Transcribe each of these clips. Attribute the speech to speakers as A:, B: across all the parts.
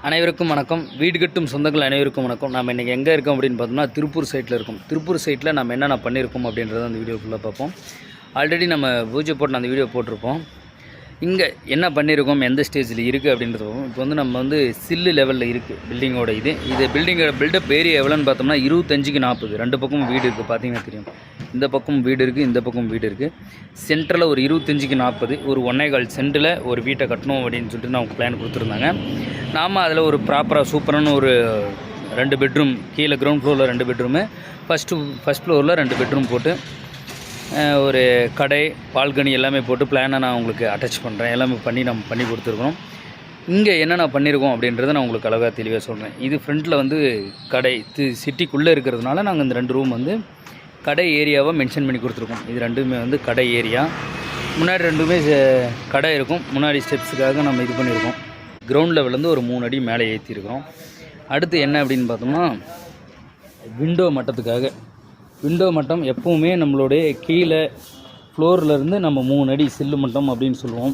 A: அனைவருக்கும் வணக்கம். வீடு கட்டும் சொந்தங்கள் அனைவருக்கும் வணக்கம். நம்ம இன்றைக்கி எங்கே இருக்கோம் அப்படின்னு பார்த்தோம்னா திருப்பூர் சைட்டில் இருக்கும். திருப்பூர் சைட்டில் நம்ம என்னென்ன பண்ணியிருக்கோம் அப்படின்றத அந்த வீடியோக்குள்ளே பார்ப்போம். ஆல்ரெடி நம்ம பூஜை போட்டு அந்த வீடியோ போட்டிருப்போம். இங்கே என்ன பண்ணியிருக்கோம், எந்த ஸ்டேஜில் இருக்குது அப்படின்றது பார்ப்போம். இப்போ வந்து நம்ம வந்து சில்லு லெவலில் இருக்குது பில்டிங்கோட இது பில்டிங்கோட பில்டப் ஏரியா எவ்வளோன்னு பார்த்தோம்னா 25க்கு 40. ரெண்டு பக்கமும் வீடு இருக்குது, பார்த்தீங்கன்னா தெரியும். இந்த பக்கம் வீடு இருக்குது, இந்த பக்கம் வீடு இருக்குது. சென்டரில் ஒரு 25க்கு 40 ஒரு 1.25 சென்டில் ஒரு வீட்டை கட்டணும் அப்படின்னு சொல்லிட்டு நான் பிளான் கொடுத்துருந்தாங்க. நாம் அதில் ஒரு ப்ராப்பராக சூப்பரான ஒரு 2 பெட்ரூம், கீழே கிரவுண்ட் ஃப்ளோரில் 2 பெட்ரூமு, ஃபஸ்ட் ஃப்ளோரில் 2 பெட்ரூம் போட்டு ஒரு கடை, பால்கனி எல்லாமே போட்டு பிளானை நான் உங்களுக்கு அட்டாச் பண்ணுறேன். எல்லாமே நம்ம பண்ணி கொடுத்துருக்கோம். இங்கே என்னென்ன பண்ணியிருக்கோம் அப்படின்றத நான் உங்களுக்கு அழகாக தெளிவாக சொல்கிறேன். இது ஃப்ரண்ட்டில் வந்து கடை, சிட்டிக்குள்ளே இருக்கிறதுனால நாங்கள் இந்த 2 ரூம் வந்து கடை ஏரியாவை மென்ஷன் பண்ணி கொடுத்துருக்கோம். இது ரெண்டுமே வந்து கடை ஏரியா. முன்னாடி 2மே கடை இருக்கும். முன்னாடி ஸ்டெப்ஸுக்காக நம்ம இது பண்ணியிருக்கோம். கிரவுண்ட் லெவல்லேருந்து ஒரு 3 அடி மேலே ஏற்றிருக்கிறோம். அடுத்து என்ன அப்படின்னு பார்த்தோம்னா விண்டோ மட்டத்துக்காக. விண்டோ மட்டம் எப்போவுமே நம்மளுடைய கீழே ஃப்ளோர்லேருந்து நம்ம 3 அடி சில்லு மட்டம் அப்படின்னு சொல்லுவோம்.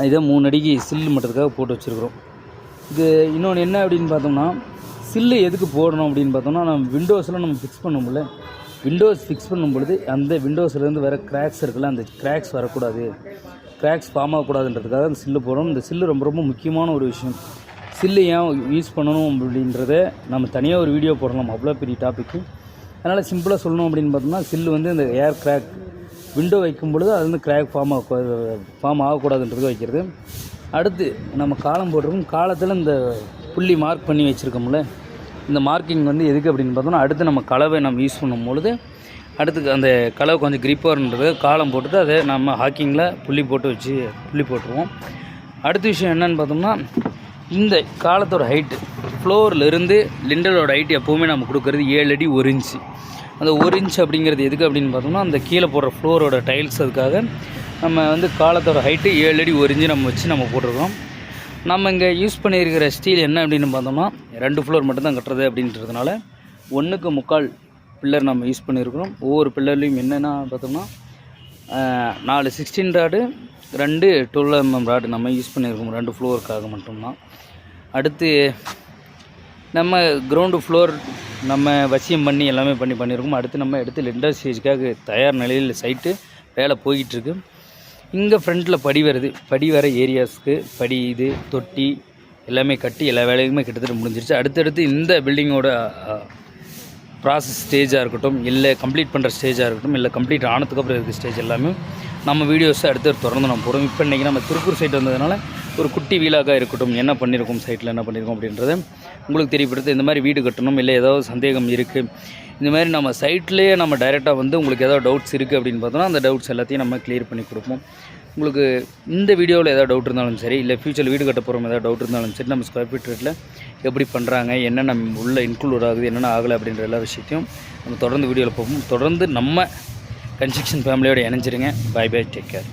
A: இதை 3 அடிக்கு சில்லு மட்டத்துக்காக போட்டு வச்சுருக்குறோம். இது இன்னொன்று என்ன அப்படின்னு பார்த்தோம்னா, சில்லு எதுக்கு போடணும் அப்படின்னு பார்த்தோம்னா, நம்ம விண்டோஸில் நம்ம ஃபிக்ஸ் பண்ணும்போது விண்டோஸ் ஃபிக்ஸ் பண்ணும் பொழுது அந்த விண்டோஸ்லேருந்து வர கிராக்ஸ் இருக்குல்ல, அந்த கிராக்ஸ் வரக்கூடாது, கிராக்ஸ் ஃபார்ம் ஆகக்கூடாதுன்றதுக்காக அந்த சில்லு போடணும். இந்த சில்லு ரொம்ப ரொம்ப முக்கியமான ஒரு விஷயம். சில்லு ஏன் யூஸ் பண்ணணும் அப்படின்றத நம்ம தனியாக ஒரு வீடியோ போடலாம், அவ்வளோ பெரிய டாப்பிக்கு. அதனால் சிம்பிளாக சொல்லணும் அப்படின்னு பார்த்தோம்னா, சில்லு வந்து இந்த ஏர் கிராக் விண்டோ வைக்கும் பொழுது அது வந்து கிராக் ஃபார்ம் ஆகக்கூடாதுன்றது வைக்கிறது. அடுத்து நம்ம காலம் போட்டிருக்கோம். காலத்தில் இந்த புள்ளி மார்க் பண்ணி வச்சுருக்கோம்ல, இந்த மார்க்கிங் வந்து எதுக்கு அப்படின்னு பார்த்தோம்னா, அடுத்து நம்ம கலவை நம்ம யூஸ் பண்ணும் பொழுது அடுத்து அந்த கலவை கொஞ்சம் கிரிப்பாகன்றது காலம் போட்டுட்டு அதை நம்ம ஹாக்கிங்கில் புள்ளி போட்டுருவோம். அடுத்த விஷயம் என்னென்னு பார்த்தோம்னா, இந்த காலத்தோட ஹைட்டு ஃப்ளோர்லேருந்து லிண்டலோட ஹைட் எப்போவுமே நம்ம கொடுக்குறது 7 அடி 1 இன்ச்சு. அந்த 1 இன்ச் அப்படிங்கிறது எதுக்கு அப்படின்னு பார்த்தோம்னா, அந்த கீழே போடுற ஃப்ளோரோட டைல்ஸ் அதுக்காக நம்ம வந்து காலத்தோட ஹைட்டு 7 அடி 1 இன்ச்சு நம்ம வச்சு நம்ம போட்டிருக்கோம். நம்ம இங்கே யூஸ் பண்ணியிருக்கிற ஸ்டீல் என்ன அப்படின்னு பார்த்தோம்னா, 2 ஃப்ளோர் மட்டும்தான் கட்டுறது அப்படின்றதுனால 1.25 பில்லர் நம்ம யூஸ் பண்ணியிருக்கிறோம். ஒவ்வொரு பில்லர்லேயும் என்னென்னா பார்த்தோம்னா 4 16 ராடு, 2 12 mm ராடு நம்ம யூஸ் பண்ணியிருக்கோம் 2 ஃப்ளோருக்காக மட்டும்தான். அடுத்து நம்ம கிரவுண்டு ஃப்ளோர் நம்ம வசியம் பண்ணி எல்லாமே பண்ணியிருக்கோம். அடுத்து நம்ம எடுத்து லெண்டர் ஸ்டேஜுக்காக தயார் நிலையில் சைட்டு வேலை போய்கிட்டுருக்கு. இங்கே ஃப்ரண்ட்டில் படி வருது. படி வர ஏரியாஸ்க்கு படி, இது தொட்டி எல்லாமே கட்டி எல்லா வேலையுமே கிட்டத்தட்ட முடிஞ்சிருச்சு. அடுத்தடுத்து இந்த பில்டிங்கோட ப்ராசஸ் ஸ்டேஜாக இருக்கட்டும், இல்லை கம்ப்ளீட் பண்ணுற ஸ்டேஜாக இருக்கட்டும், இல்லை கம்ப்ளீட் ஆனதுக்கப்புறம் இருக்கிற ஸ்டேஜ் எல்லாமே நம்ம வீடியோஸை அடுத்து தொடர்ந்து நம்ம போடுவோம். இப்போ இன்றைக்கி நம்ம திருப்பூர் சைட் வந்ததுனால ஒரு குட்டி வீலாக இருக்கட்டும், என்ன பண்ணியிருக்கோம் சைட்டில் என்ன பண்ணியிருக்கோம் அப்படின்றத உங்களுக்கு தெரியப்படுத்து. இந்த மாதிரி வீடு கட்டணும், இல்லை ஏதாவது சந்தேகம் இருக்குது, இந்த மாதிரி நம்ம சைட்லேயே நம்ம டைரெக்டாக வந்து உங்களுக்கு ஏதாவது டவுட்ஸ் இருக்குது அப்படின்னு பார்த்தோன்னா அந்த டவுட்ஸ் எல்லாத்தையும் நம்ம கிளியர் பண்ணி கொடுப்போம். உங்களுக்கு இந்த வீடியோவில் ஏதாவது டவுட் இருந்தாலும் சரி, இல்லை ஃப்யூச்சரில் வீடு கட்ட போகிறோம் ஏதாவது டவுட் இருந்தாலும் சரி, நம்ம ஸ்கொயர் ஃபீட் ரேட்டில் எப்படி பண்ணுறாங்க, என்னென்ன உள்ள இன்க்ளூட் ஆகுது, என்னென்ன ஆகலை அப்படின்ற எல்லா விஷயத்தையும் நம்ம தொடர்ந்து வீடியோவில் பார்ப்போம். தொடர்ந்து நம்ம கன்ஸ்ட்ரக்ஷன் ஃபேமிலியோடு இணைஞ்சிருங்க. Bye bye, take care.